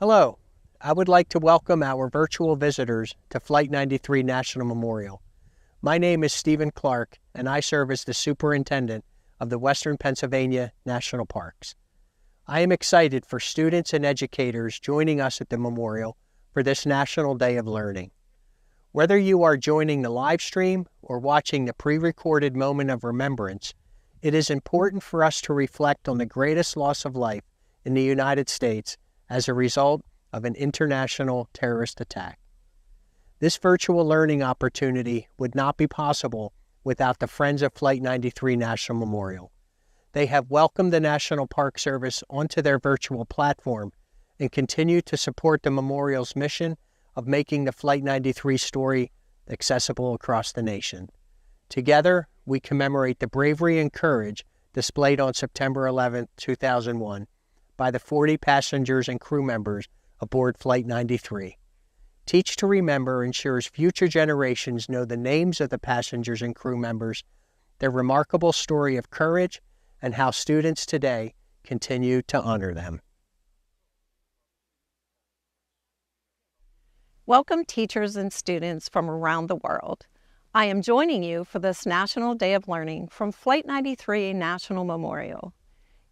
Hello, I would like to welcome our virtual visitors to Flight 93 National Memorial. My name is Stephen Clark, and I serve as the Superintendent of the Western Pennsylvania National Parks. I am excited for students and educators joining us at the memorial for this National Day of Learning. Whether you are joining the live stream or watching the pre-recorded moment of remembrance, it is important for us to reflect on the greatest loss of life in the United States as a result of an international terrorist attack. This virtual learning opportunity would not be possible without the Friends of Flight 93 National Memorial. They have welcomed the National Park Service onto their virtual platform and continue to support the memorial's mission of making the Flight 93 story accessible across the nation. Together, we commemorate the bravery and courage displayed on September 11, 2001, by the 40 passengers and crew members aboard Flight 93. Teach to Remember ensures future generations know the names of the passengers and crew members, their remarkable story of courage, and how students today continue to honor them. Welcome teachers and students from around the world. I am joining you for this National Day of Learning from Flight 93 National Memorial.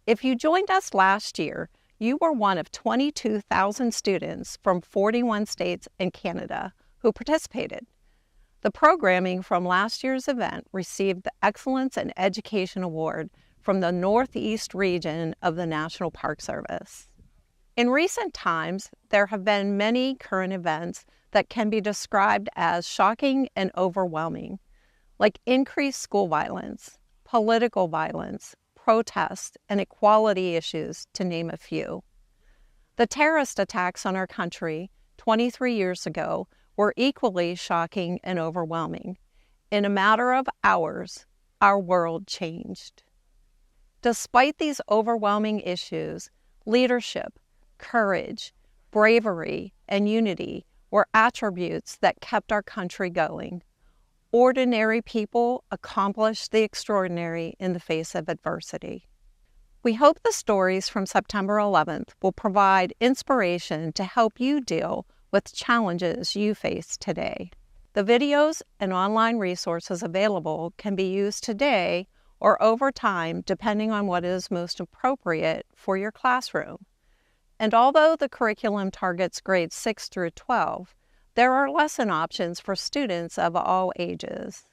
If you joined us last year, you were one of 22,000 students from 41 states and Canada who participated. The programming from last year's event received the Excellence in Education Award from the Northeast region of the National Park Service. In recent times, there have been many current events that can be described as shocking and overwhelming, like increased school violence, political violence, protests, and equality issues, to name a few. The terrorist attacks on our country 23 years ago were equally shocking and overwhelming. In a matter of hours, our world changed. Despite these overwhelming issues, leadership, courage, bravery, and unity were attributes that kept our country going. Ordinary people accomplished the extraordinary in the face of adversity. We hope the stories from September 11th will provide inspiration to help you deal with challenges you face today. The videos and online resources available can be used today or over time depending on what is most appropriate for your classroom. And although the curriculum targets grades 6 through 12, there are lesson options for students of all ages.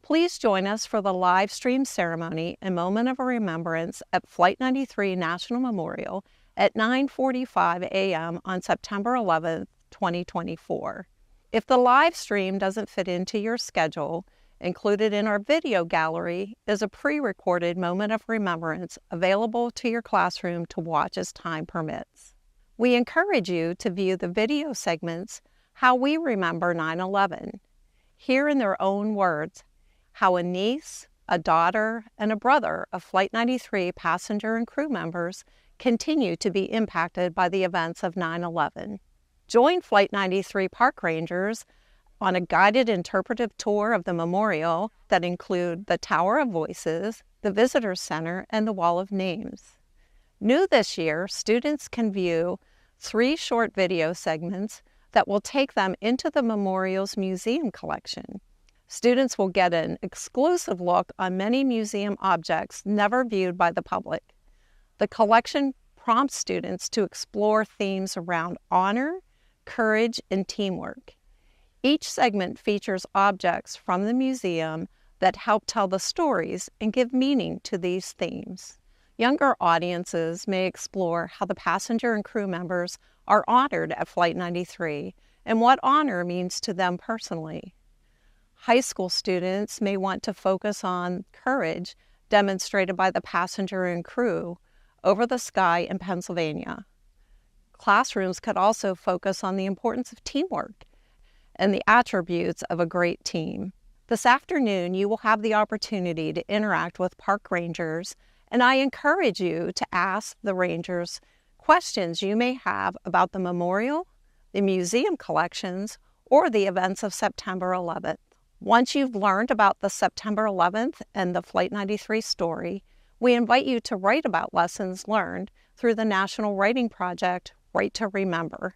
Please join us for the live stream ceremony and moment of remembrance at Flight 93 National Memorial at 9:45 a.m. on September 11, 2024. If the live stream doesn't fit into your schedule, included in our video gallery is a pre-recorded moment of remembrance available to your classroom to watch as time permits. We encourage you to view the video segments How We Remember 9/11. Hear in their own words how a niece, a daughter, and a brother of Flight 93 passenger and crew members continue to be impacted by the events of 9/11. Join Flight 93 park rangers on a guided interpretive tour of the memorial that include the Tower of Voices, the Visitor Center, and the Wall of Names. New this year, students can view 3 short video segments that will take them into the memorial's museum collection. Students will get an exclusive look on many museum objects never viewed by the public. The collection prompts students to explore themes around honor, courage, and teamwork. Each segment features objects from the museum that help tell the stories and give meaning to these themes. Younger audiences may explore how the passenger and crew members are honored at Flight 93 and what honor means to them personally. High school students may want to focus on courage demonstrated by the passenger and crew over the sky in Pennsylvania. Classrooms could also focus on the importance of teamwork and the attributes of a great team. This afternoon, you will have the opportunity to interact with park rangers, and I encourage you to ask the rangers questions you may have about the memorial, the museum collections, or the events of September 11th. Once you've learned about the September 11th and the Flight 93 story, we invite you to write about lessons learned through the National Writing Project Right to Remember.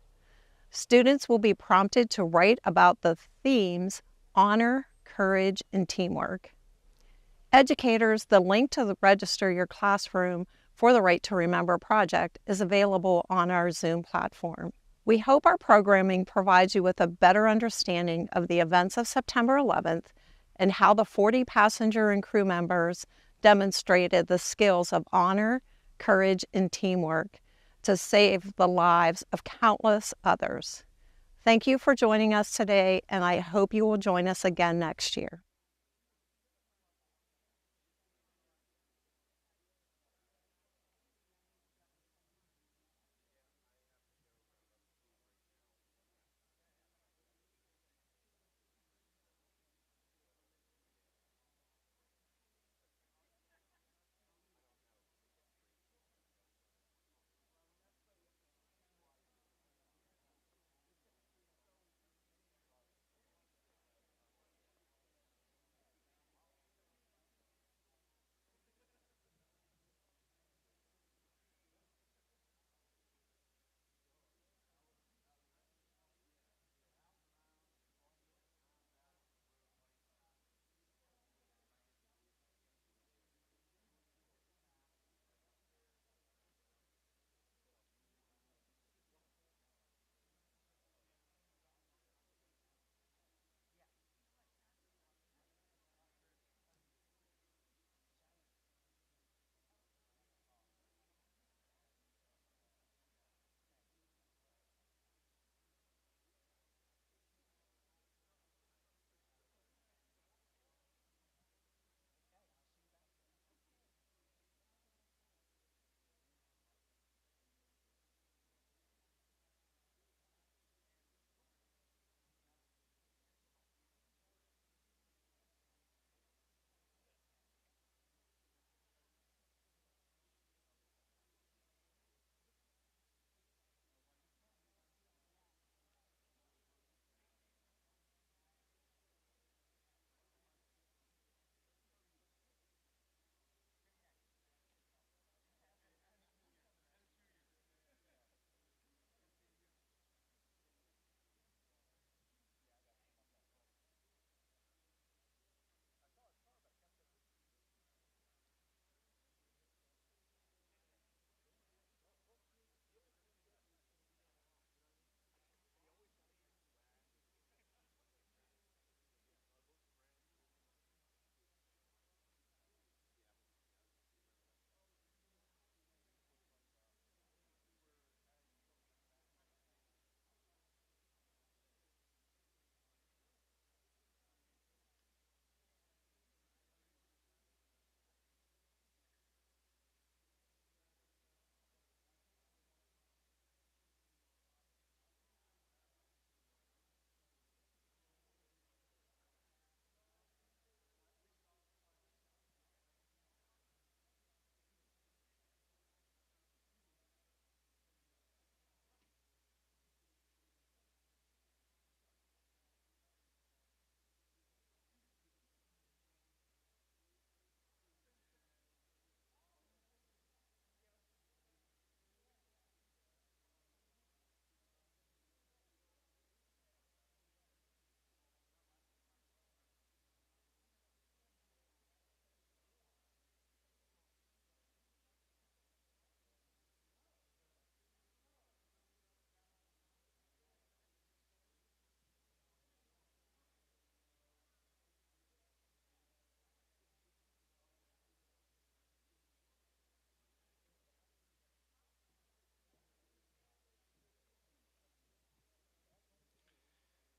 Students will be prompted to write about the themes honor, courage, and teamwork. Educators, the link to register your classroom for the Right to Remember project is available on our Zoom platform. We hope our programming provides you with a better understanding of the events of September 11th and how the 40 passenger and crew members demonstrated the skills of honor, courage, and teamwork to save the lives of countless others. Thank you for joining us today, and I hope you will join us again next year.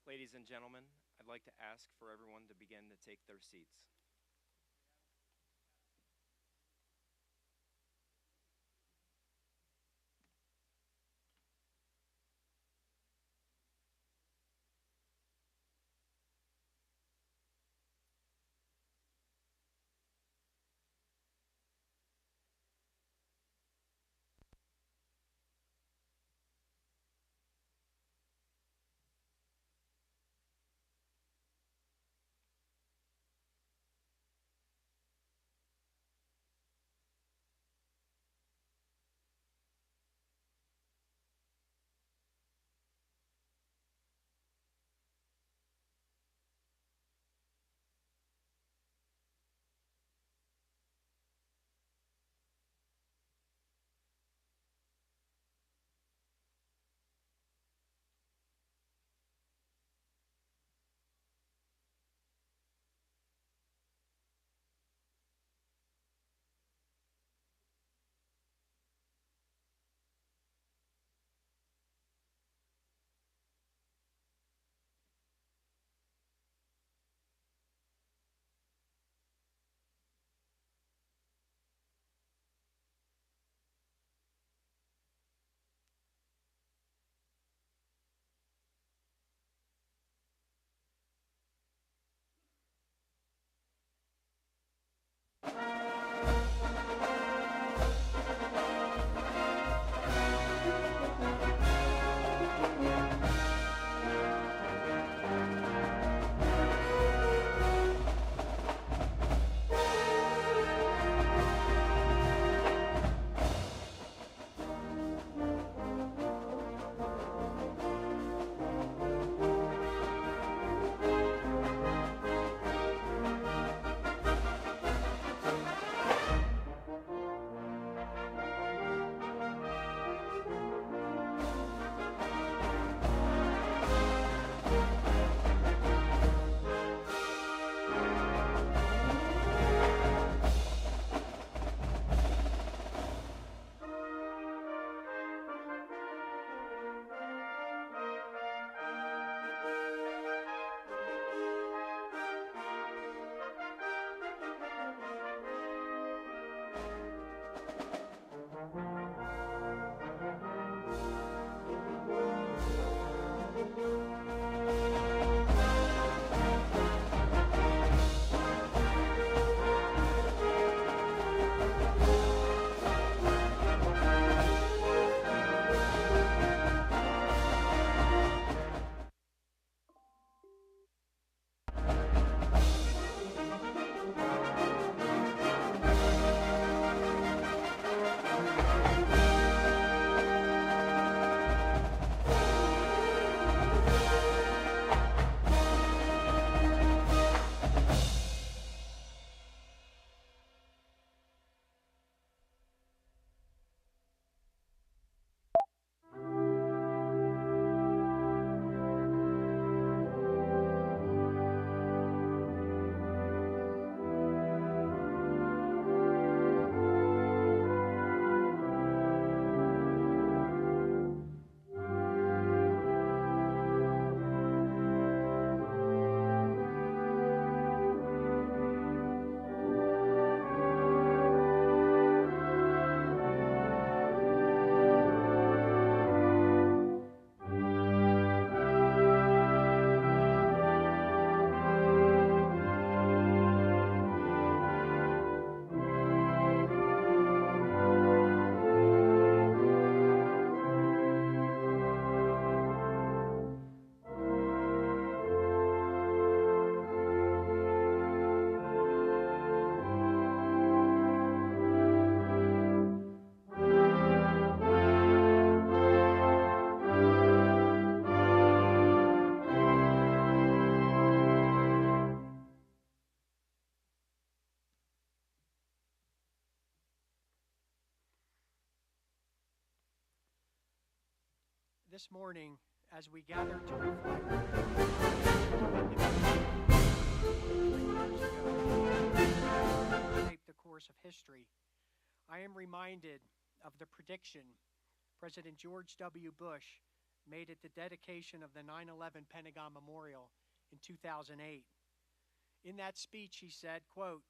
Ladies and gentlemen, I'd like to ask for everyone to begin to take their seats. This morning, as we gather to reflect shape the course of history, I am reminded of the prediction President George W. Bush made at the dedication of the 9/11 Pentagon Memorial in 2008. In that speech, he said, quote,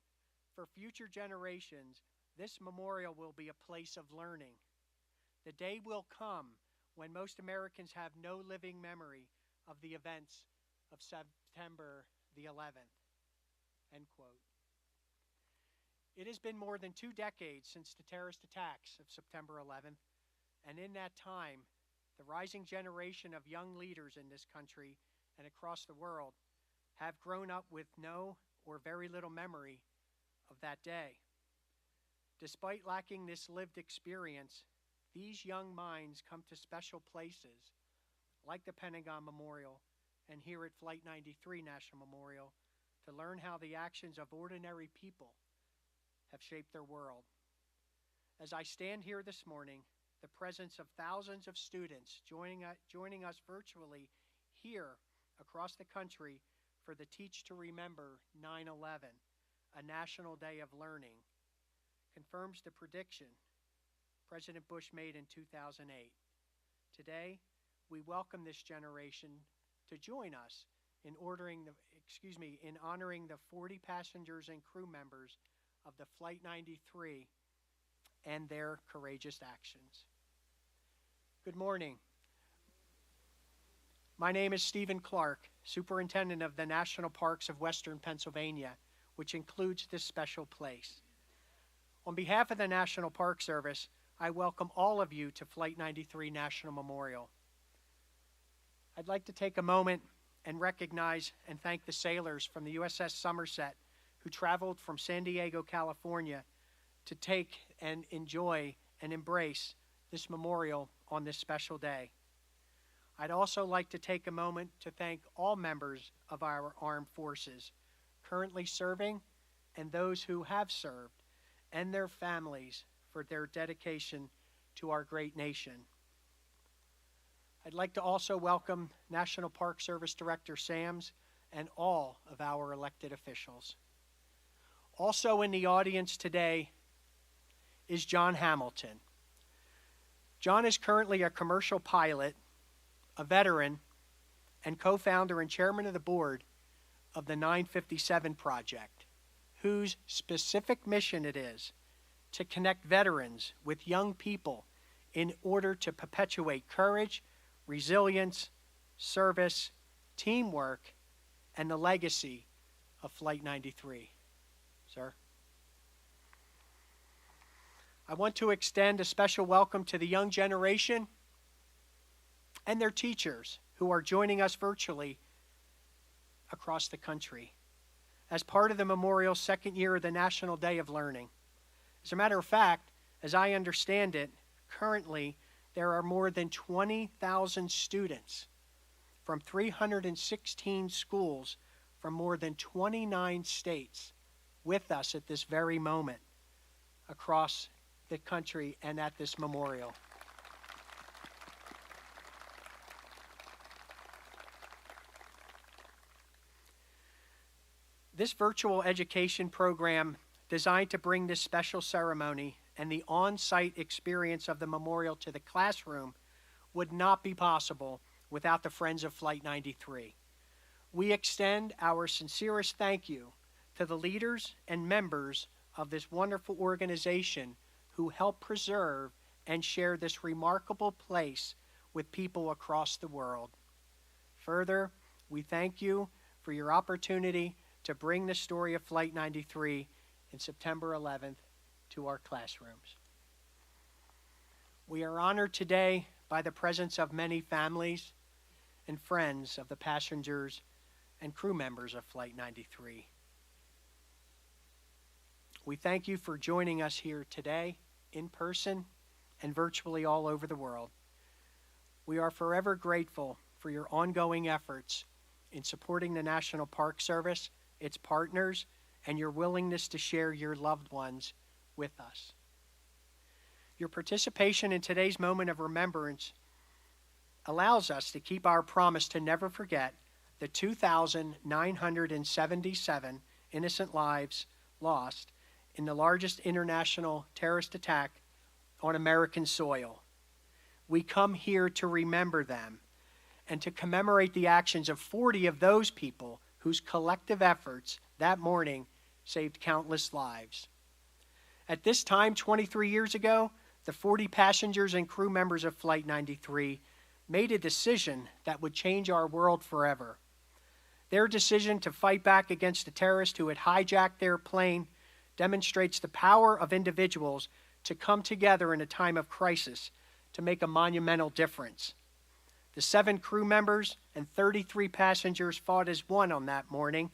"For future generations, this memorial will be a place of learning. The day will come when most Americans have no living memory of the events of September the 11th." End quote. It has been more than 2 decades since the terrorist attacks of September 11th, and in that time, the rising generation of young leaders in this country and across the world have grown up with no or very little memory of that day. Despite lacking this lived experience, these young minds come to special places like the Pentagon Memorial and here at Flight 93 National Memorial to learn how the actions of ordinary people have shaped their world. As I stand here this morning, the presence of thousands of students joining us virtually here across the country for the Teach to Remember 9/11, a national day of learning, confirms the prediction President Bush made in 2008. Today, we welcome this generation to join us in honoring the 40 passengers and crew members of the Flight 93 and their courageous actions. Good morning. My name is Stephen Clark, Superintendent of the National Parks of Western Pennsylvania, which includes this special place. On behalf of the National Park Service, I welcome all of you to Flight 93 National Memorial. I'd like to take a moment and recognize and thank the sailors from the USS Somerset who traveled from San Diego, California to take and enjoy and embrace this memorial on this special day. I'd also like to take a moment to thank all members of our armed forces currently serving and those who have served and their families for their dedication to our great nation. I'd like to also welcome National Park Service Director Sams and all of our elected officials. Also in the audience today is John Hamilton. John is currently a commercial pilot, a veteran, and co-founder and chairman of the board of the 957 Project, whose specific mission it is to connect veterans with young people in order to perpetuate courage, resilience, service, teamwork, and the legacy of Flight 93. Sir? I want to extend a special welcome to the young generation and their teachers who are joining us virtually across the country as part of the memorial's second year of the National Day of Learning. As a matter of fact, as I understand it, currently there are more than 20,000 students from 316 schools from more than 29 states with us at this very moment across the country and at this memorial. This virtual education program designed to bring this special ceremony and the on-site experience of the memorial to the classroom would not be possible without the Friends of Flight 93. We extend our sincerest thank you to the leaders and members of this wonderful organization who help preserve and share this remarkable place with people across the world. Further, we thank you for your opportunity to bring the story of Flight 93 and September 11th to our classrooms. We are honored today by the presence of many families and friends of the passengers and crew members of Flight 93. We thank you for joining us here today, in person and virtually all over the world. We are forever grateful for your ongoing efforts in supporting the National Park Service, its partners, and your willingness to share your loved ones with us. Your participation in today's moment of remembrance allows us to keep our promise to never forget the 2,977 innocent lives lost in the largest international terrorist attack on American soil. We come here to remember them and to commemorate the actions of 40 of those people whose collective efforts that morning saved countless lives. At this time, 23 years ago, the 40 passengers and crew members of Flight 93 made a decision that would change our world forever. Their decision to fight back against the terrorist who had hijacked their plane demonstrates the power of individuals to come together in a time of crisis to make a monumental difference. The 7 crew members and 33 passengers fought as one on that morning,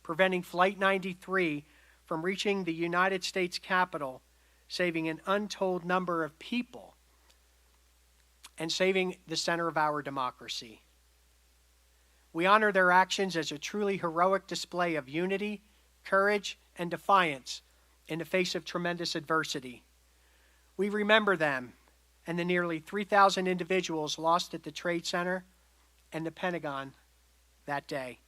preventing Flight 93 from reaching the United States Capitol, saving an untold number of people, and saving the center of our democracy. We honor their actions as a truly heroic display of unity, courage, and defiance in the face of tremendous adversity. We remember them and the nearly 3,000 individuals lost at the Trade Center and the Pentagon that day.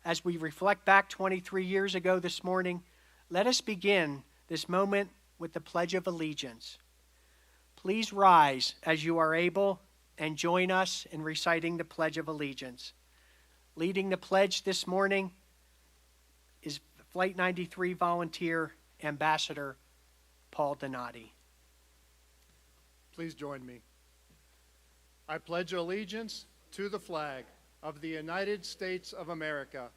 As we reflect back 23 years ago this morning, let us begin this moment with the Pledge of Allegiance. Please rise as you are able and join us in reciting the Pledge of Allegiance. Leading the pledge this morning is Flight 93 volunteer Ambassador Paul Donati. Please join me. I pledge allegiance to the flag of the United States of America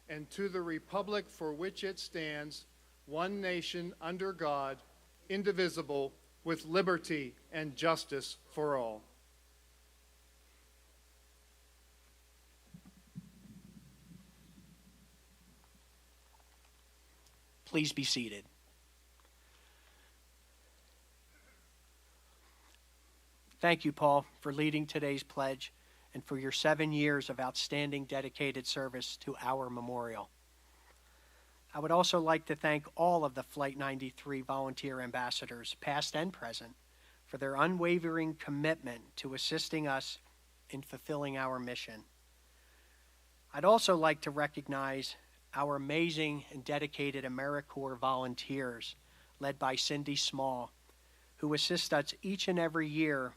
and to the republic for which it stands, one nation under God, indivisible, with liberty and justice for all. Please be seated. Thank you, Paul, for leading today's pledge and for your 7 years of outstanding dedicated service to our memorial. I would also like to thank all of the Flight 93 volunteer ambassadors, past and present, for their unwavering commitment to assisting us in fulfilling our mission. I'd also like to recognize our amazing and dedicated AmeriCorps volunteers, led by Cindy Small, who assist us each and every year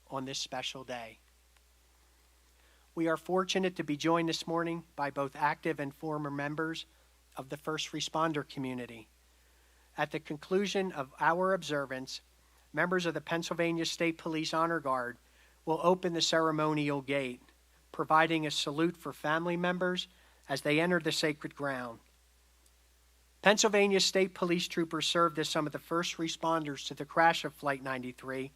on this special day. We are fortunate to be joined this morning by both active and former members of the first responder community. At the conclusion of our observance, members of the Pennsylvania State Police Honor Guard will open the ceremonial gate, providing a salute for family members as they enter the sacred ground. Pennsylvania State Police troopers served as some of the first responders to the crash of Flight 93,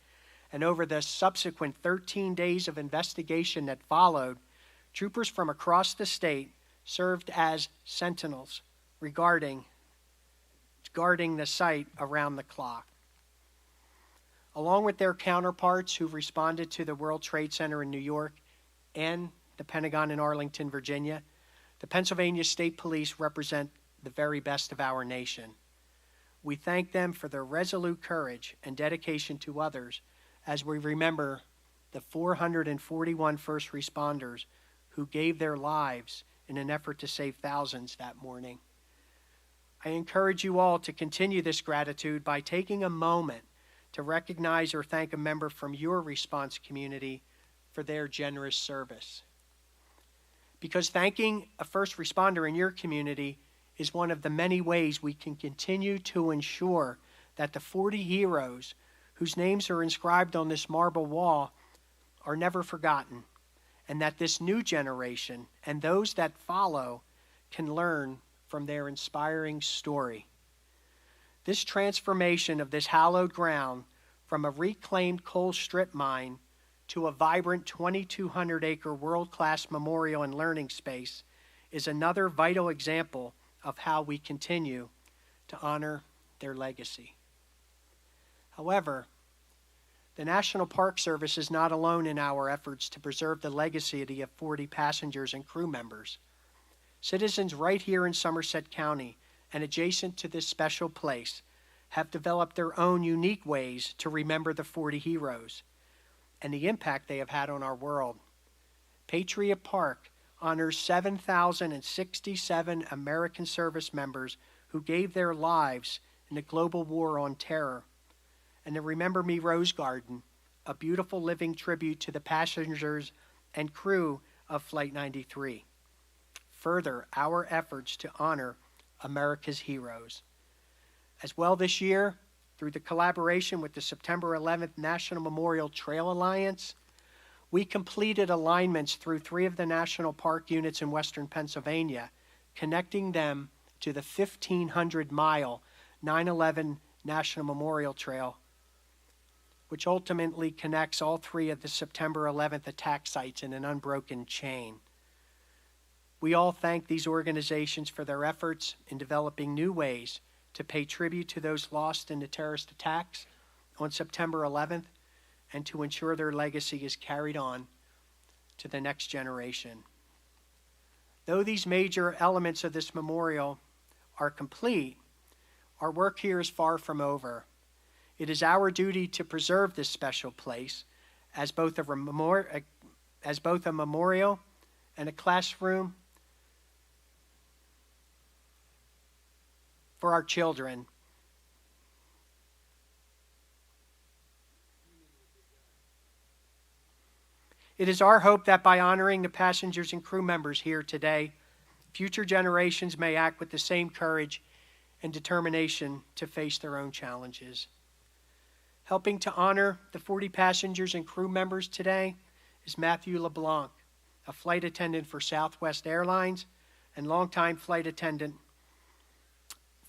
and over the subsequent 13 days of investigation that followed, troopers from across the state served as sentinels guarding the site around the clock. Along with their counterparts who responded to the World Trade Center in New York and the Pentagon in Arlington, Virginia, the Pennsylvania State Police represent the very best of our nation. We thank them for their resolute courage and dedication to others as we remember the 441 first responders who gave their lives in an effort to save thousands that morning. I encourage you all to continue this gratitude by taking a moment to recognize or thank a member from your response community for their generous service. Because thanking a first responder in your community is one of the many ways we can continue to ensure that the 40 heroes whose names are inscribed on this marble wall are never forgotten, and that this new generation and those that follow can learn from their inspiring story. This transformation of this hallowed ground from a reclaimed coal strip mine to a vibrant 2,200-acre world-class memorial and learning space is another vital example of how we continue to honor their legacy. However, the National Park Service is not alone in our efforts to preserve the legacy of 40 passengers and crew members. Citizens right here in Somerset County and adjacent to this special place have developed their own unique ways to remember the 40 heroes. and the impact they have had on our world. Patriot Park honors 7,067 American service members who gave their lives in the global war on terror. And the Remember Me Rose Garden, a beautiful living tribute to the passengers and crew of Flight 93. Further our efforts to honor America's heroes. As well this year, through the collaboration with the September 11th National Memorial Trail Alliance, we completed alignments through 3 of the national park units in western Pennsylvania, connecting them to the 1,500-mile 9/11 National Memorial Trail, which ultimately connects all 3 of the September 11th attack sites in an unbroken chain. We all thank these organizations for their efforts in developing new ways to pay tribute to those lost in the terrorist attacks on September 11th and to ensure their legacy is carried on to the next generation. Though these major elements of this memorial are complete, our work here is far from over. It is our duty to preserve this special place as both a memorial and a classroom for our children. It is our hope that by honoring the passengers and crew members here today, future generations may act with the same courage and determination to face their own challenges. Helping to honor the 40 passengers and crew members today is Matthew LeBlanc, a flight attendant for Southwest Airlines and longtime flight attendant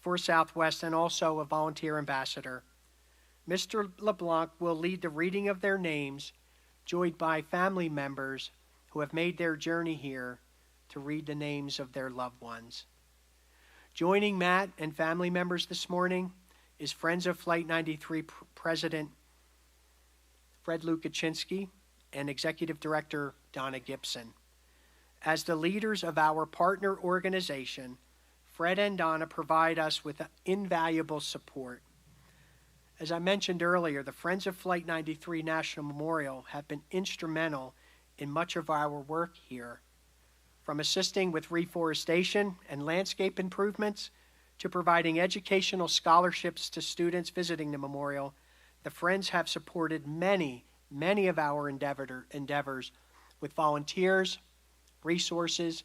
for Southwest and also a volunteer ambassador. Mr. LeBlanc will lead the reading of their names, joined by family members who have made their journey here to read the names of their loved ones. Joining Matt and family members this morning is Friends of Flight 93 President Fred Lukaczynski and Executive Director Donna Gibson. As the leaders of our partner organization, Fred and Donna provide us with invaluable support. As I mentioned earlier, the Friends of Flight 93 National Memorial have been instrumental in much of our work here, from assisting with reforestation and landscape improvements to providing educational scholarships to students visiting the memorial. The Friends have supported many of our endeavors with volunteers, resources,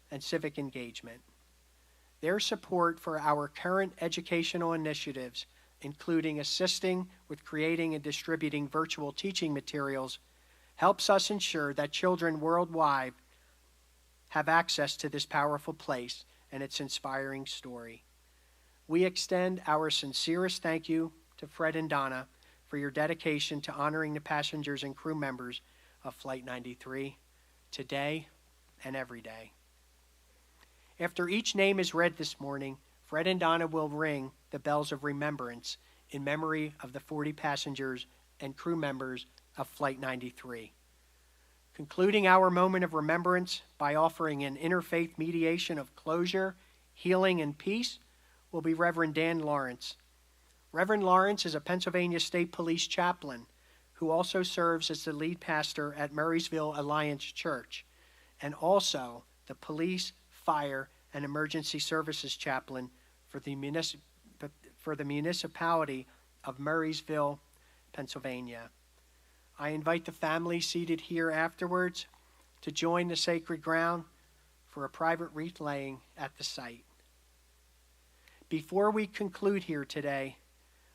and civic engagement. Their support for our current educational initiatives, including assisting with creating and distributing virtual teaching materials, helps us ensure that children worldwide have access to this powerful place and its inspiring story. We extend our sincerest thank you to Fred and Donna for your dedication to honoring the passengers and crew members of Flight 93 today and every day. After each name is read this morning, Fred and Donna will ring the bells of remembrance in memory of the 40 passengers and crew members of Flight 93. Concluding our moment of remembrance by offering an interfaith mediation of closure, healing, and peace will be Reverend Dan Lawrence. Reverend Lawrence is a Pennsylvania State Police chaplain who also serves as the lead pastor at Murraysville Alliance Church and also the police, fire, and emergency services chaplain for the municipality of Murraysville, Pennsylvania. I invite the family seated here afterwards to join the sacred ground for a private wreath laying at the site. Before we conclude here today,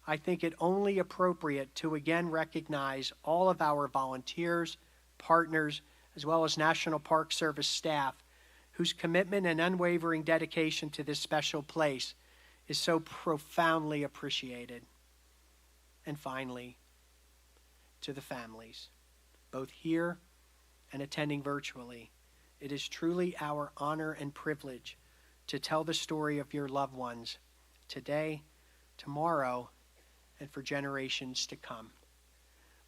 I think it only appropriate to again recognize all of our volunteers, partners, as well as National Park Service staff whose commitment and unwavering dedication to this special place is so profoundly appreciated. And finally, to the families, both here and attending virtually, it is truly our honor and privilege to tell the story of your loved ones today, tomorrow, and for generations to come.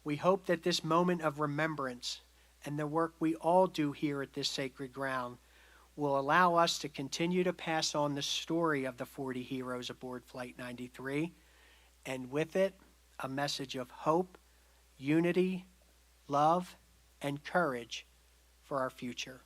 We hope that this moment of remembrance and the work we all do here at this sacred ground will allow us to continue to pass on the story of the 40 heroes aboard Flight 93, and with it, a message of hope, unity, love, and courage for our future.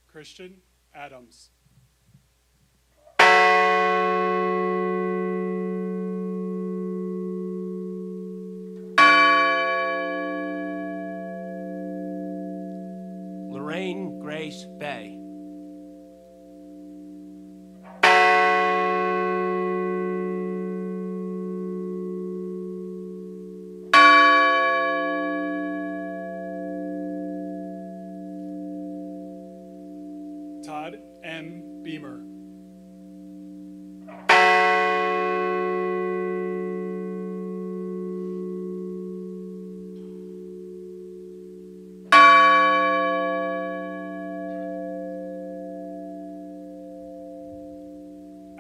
Christian Adams. Lorraine Grace Bay. Todd M. Beamer.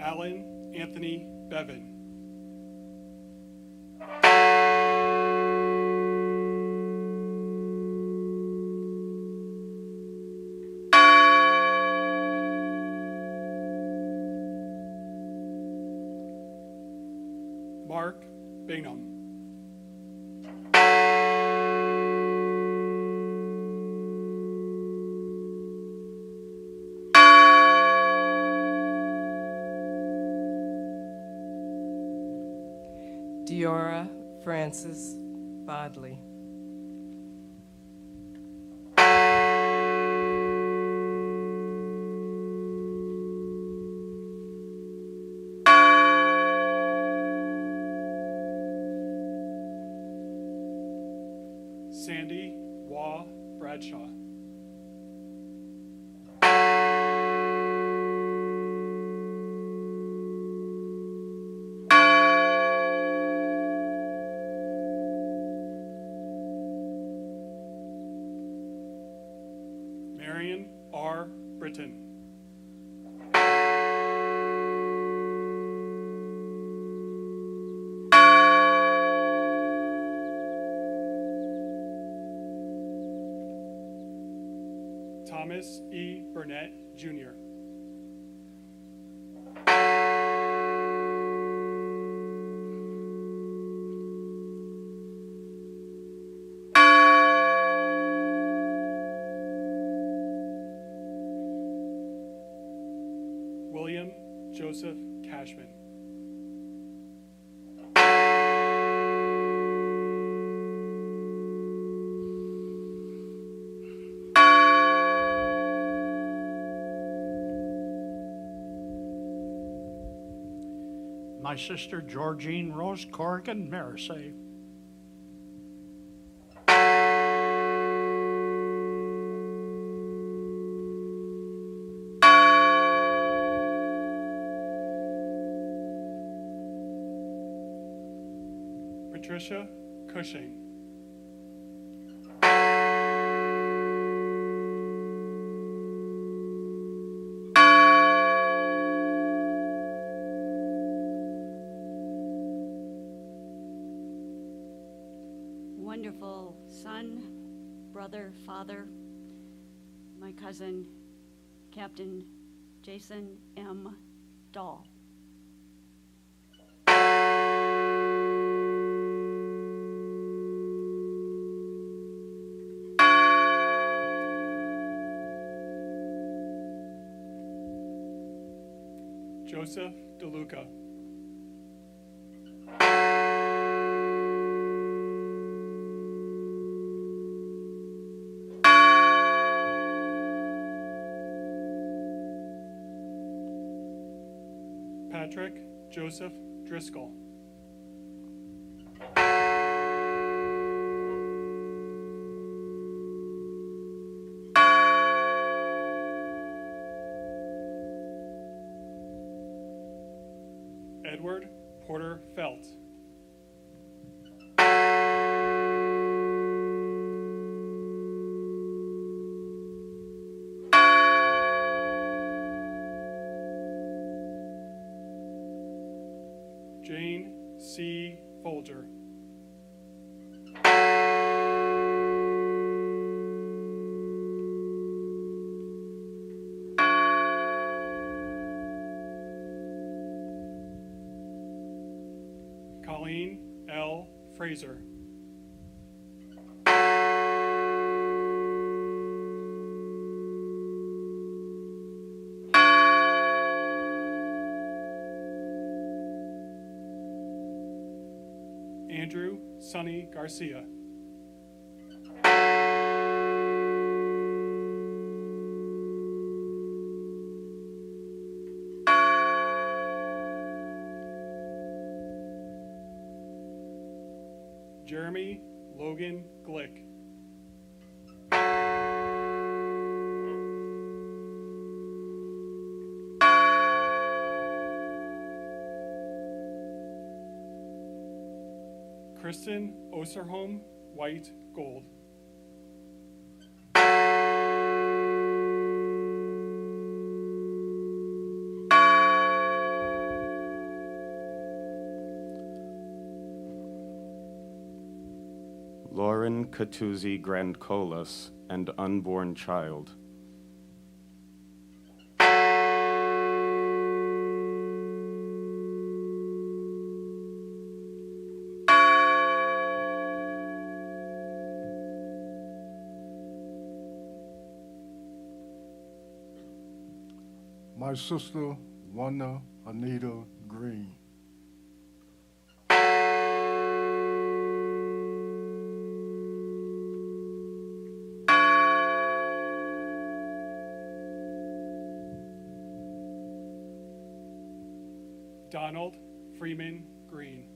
Alan Anthony Bevan. Mark Bingham. Diora Frances Bodley. Sandy Waugh Bradshaw. Marion R. Britton. Thomas E. Burnett, Jr. William Joseph Cashman. My sister Georgine Rose Corrigan Marisay. Patricia Cushing. Wonderful son, brother, father, my cousin, Captain Jason M. Dahl. Joseph DeLuca. Patrick Joseph Driscoll. Edward Porter Felt. Jane C. Folger. Colleen L. Fraser. Andrew Sonny Garcia. Jeremy Logan Glick. Kristen Osterholm White Gold. Lauren Catuzzi Grandcolas and unborn child. My sister, Wanda Anita Green. Donald Freeman Green.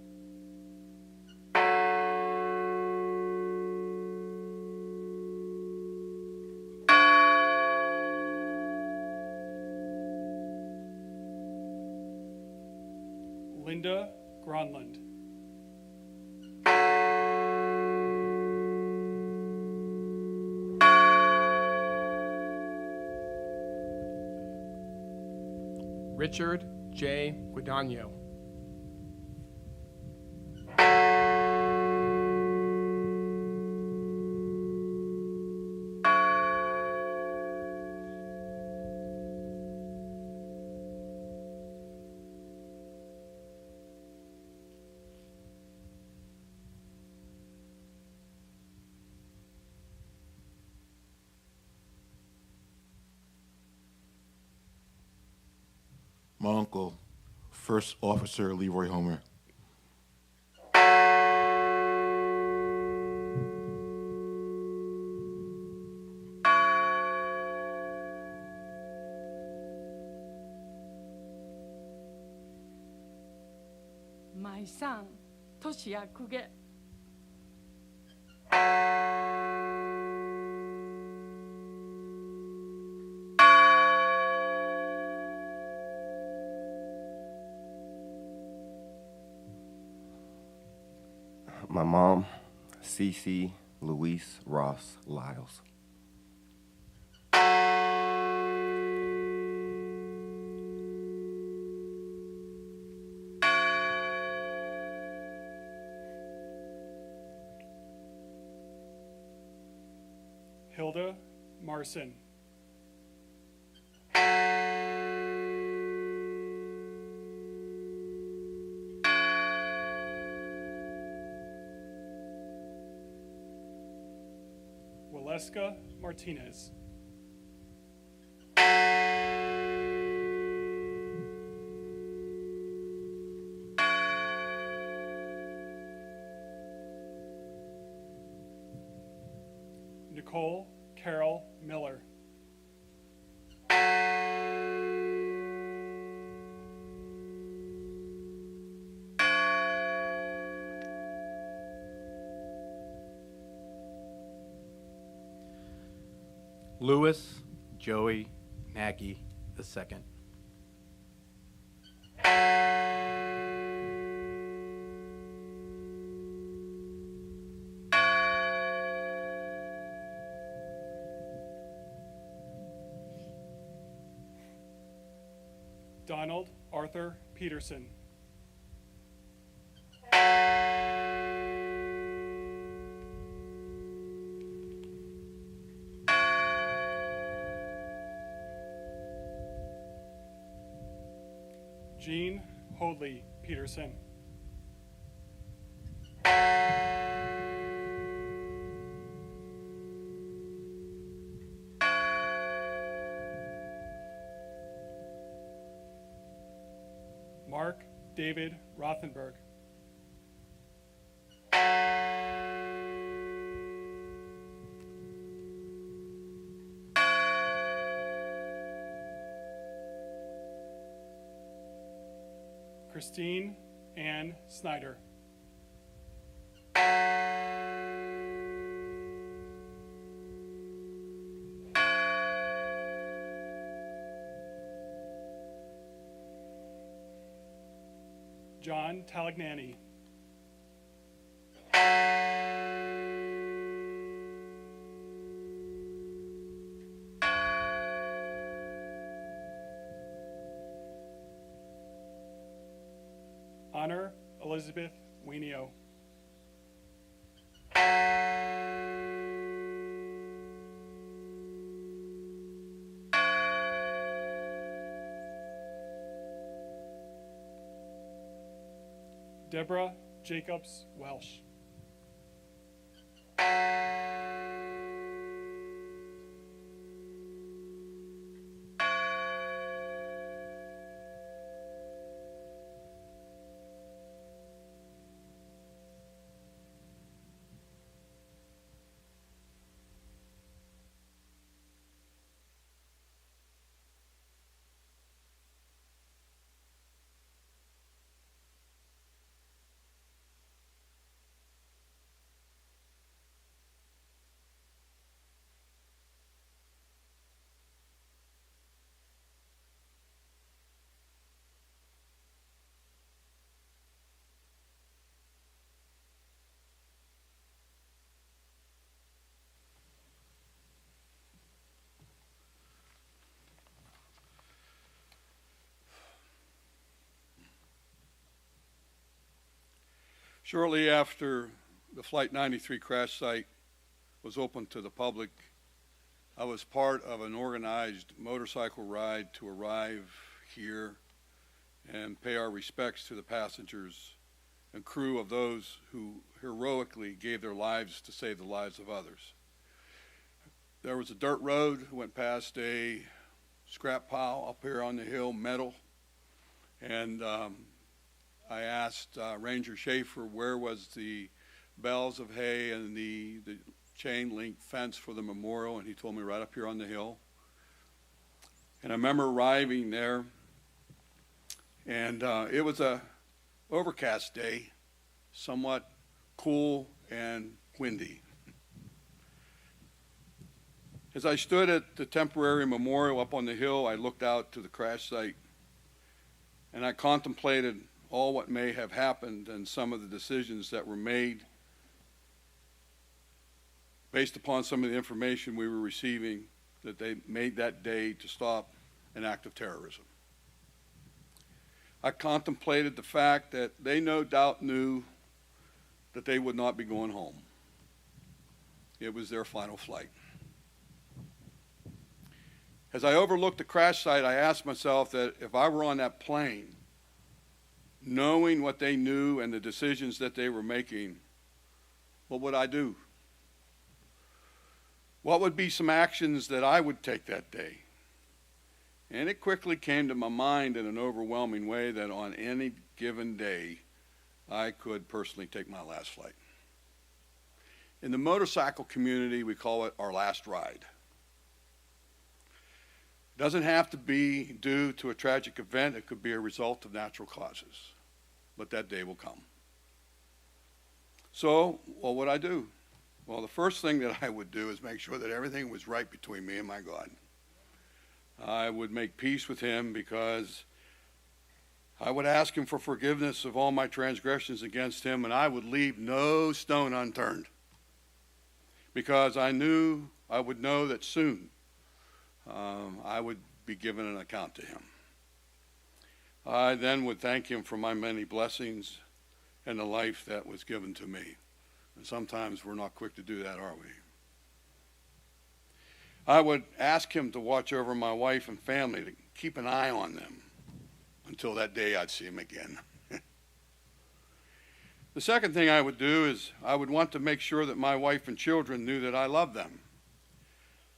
Linda Gronland. Richard J. Guadagno. My uncle, First Officer Leroy Homer. My son, Toshia Kuge. My mom, Cece Louise Ross Lyles. Hilda Marson. Waleska Martinez. Nicole Carol Miller. Louis Joey Nagy II. Donald Arthur Peterson. Jean Hoadley Peterson. Mark David Rothenberg. Christine Ann Snyder. John Talagnani. Honor Elizabeth Wienio. Deborah Jacobs Welsh. Shortly after the Flight 93 crash site was open to the public, I was part of an organized motorcycle ride to arrive here and pay our respects to the passengers and crew of those who heroically gave their lives to save the lives of others. There was a dirt road, went past a scrap pile up here on the hill, metal, and I asked Ranger Schaefer where was the bales of hay and the chain link fence for the memorial, and he told me right up here on the hill. And I remember arriving there, and it was a overcast day, somewhat cool and windy. As I stood at the temporary memorial up on the hill, I looked out to the crash site, and I contemplated all what may have happened and some of the decisions that were made based upon some of the information we were receiving that they made that day to stop an act of terrorism. I contemplated the fact that they no doubt knew that they would not be going home. It was their final flight. As I overlooked the crash site, I asked myself that if I were on that plane, knowing what they knew and the decisions that they were making, what would I do? What would be some actions that I would take that day? And it quickly came to my mind in an overwhelming way that on any given day, I could personally take my last flight. In the motorcycle community, we call it our last ride. It doesn't have to be due to a tragic event. It could be a result of natural causes. But that day will come. So, what would I do? Well, the first thing that I would do is make sure that everything was right between me and my God. I would make peace with him because I would ask him for forgiveness of all my transgressions against him, and I would leave no stone unturned because I knew I would know that soon I would be given an account to him. I then would thank him for my many blessings and the life that was given to me. And sometimes we're not quick to do that, are we? I would ask him to watch over my wife and family, to keep an eye on them until that day I'd see him again. The second thing I would do is I would want to make sure that my wife and children knew that I love them.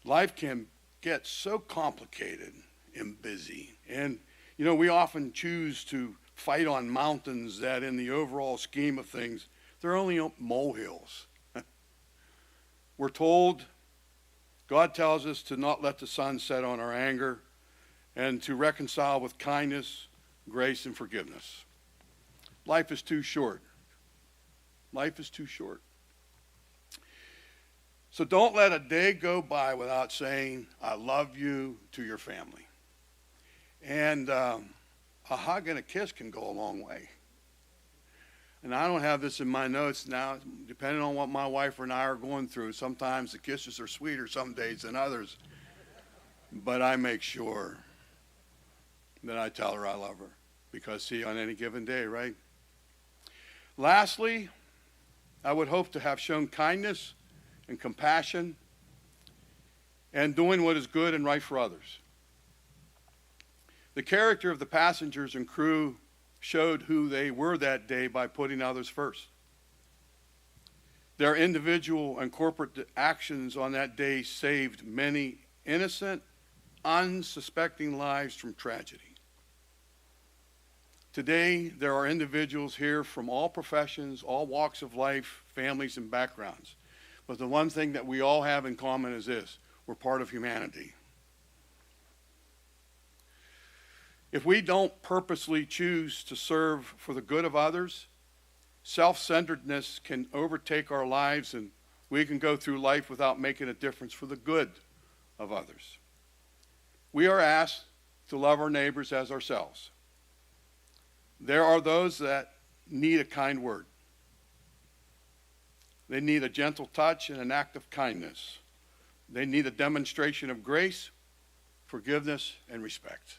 Life can get so complicated and busy. And, you know, we often choose to fight on mountains that in the overall scheme of things, they're only molehills. We're told, God tells us to not let the sun set on our anger and to reconcile with kindness, grace, and forgiveness. Life is too short. Life is too short. So don't let a day go by without saying, I love you to your family. And a hug and a kiss can go a long way. And I don't have this in my notes now, depending on what my wife and I are going through. Sometimes the kisses are sweeter some days than others. But I make sure that I tell her I love her. Because, see, on any given day, right? Lastly, I would hope to have shown kindness and compassion and doing what is good and right for others. The character of the passengers and crew showed who they were that day by putting others first. Their individual and corporate actions on that day saved many innocent, unsuspecting lives from tragedy. Today, there are individuals here from all professions, all walks of life, families, and backgrounds. But the one thing that we all have in common is this: we're part of humanity. If we don't purposely choose to serve for the good of others, self-centeredness can overtake our lives and we can go through life without making a difference for the good of others. We are asked to love our neighbors as ourselves. There are those that need a kind word. They need a gentle touch and an act of kindness. They need a demonstration of grace, forgiveness, and respect.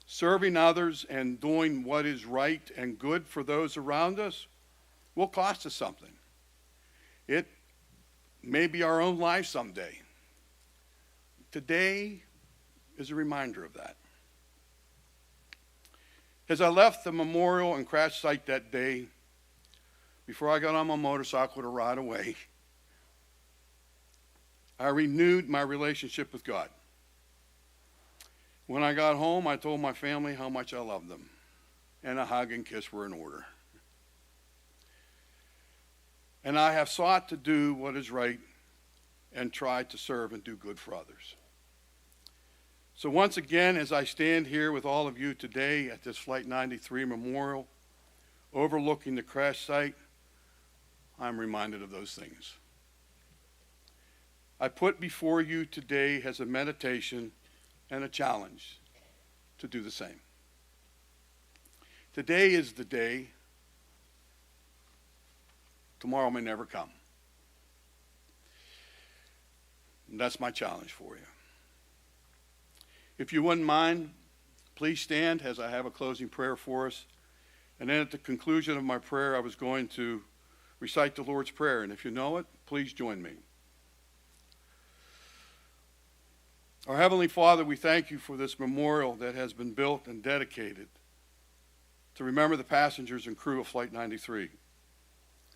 Serving others and doing what is right and good for those around us will cost us something. It may be our own life someday. Today is a reminder of that. As I left the memorial and crash site that day, before I got on my motorcycle to ride away, I renewed my relationship with God. When I got home, I told my family how much I loved them, and a hug and kiss were in order. And I have sought to do what is right and try to serve and do good for others. So once again, as I stand here with all of you today at this Flight 93 memorial, overlooking the crash site, I'm reminded of those things. I put before you today as a meditation and a challenge to do the same. Today is the day. Tomorrow may never come. And that's my challenge for you. If you wouldn't mind, please stand as I have a closing prayer for us. And then at the conclusion of my prayer, I was going to recite the Lord's Prayer. And if you know it, please join me. Our Heavenly Father, we thank you for this memorial that has been built and dedicated to remember the passengers and crew of Flight 93.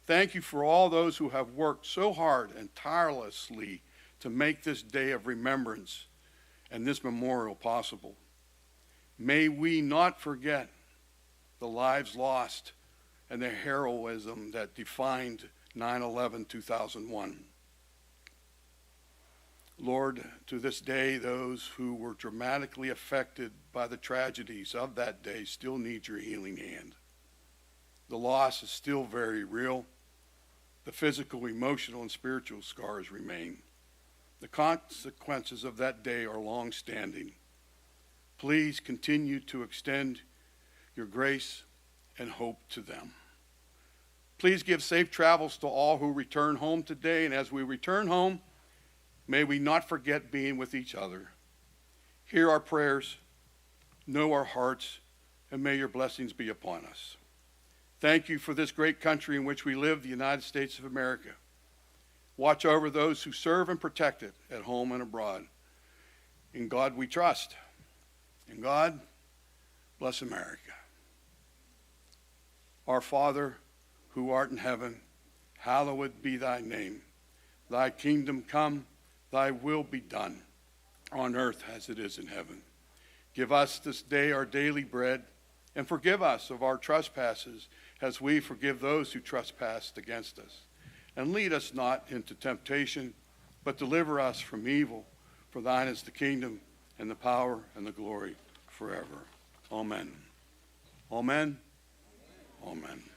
Thank you for all those who have worked so hard and tirelessly to make this day of remembrance and this memorial possible. May we not forget the lives lost and the heroism that defined 9/11/2001. Lord, to this day, those who were dramatically affected by the tragedies of that day still need your healing hand. The loss is still very real. The physical, emotional, and spiritual scars remain. The consequences of that day are long-standing. Please continue to extend your grace and hope to them. Please give safe travels to all who return home today, and as we return home, may we not forget being with each other. Hear our prayers, know our hearts, and may your blessings be upon us. Thank you for this great country in which we live, the United States of America. Watch over those who serve and protect it at home and abroad. In God we trust. And God, Bless America. Our Father, who art in heaven, hallowed be thy name. Thy kingdom come, thy will be done, on earth as it is in heaven. Give us this day our daily bread, and forgive us of our trespasses, as we forgive those who trespass against us. And lead us not into temptation, but deliver us from evil. For thine is the kingdom, and the power, and the glory forever. Amen. Amen. Amen.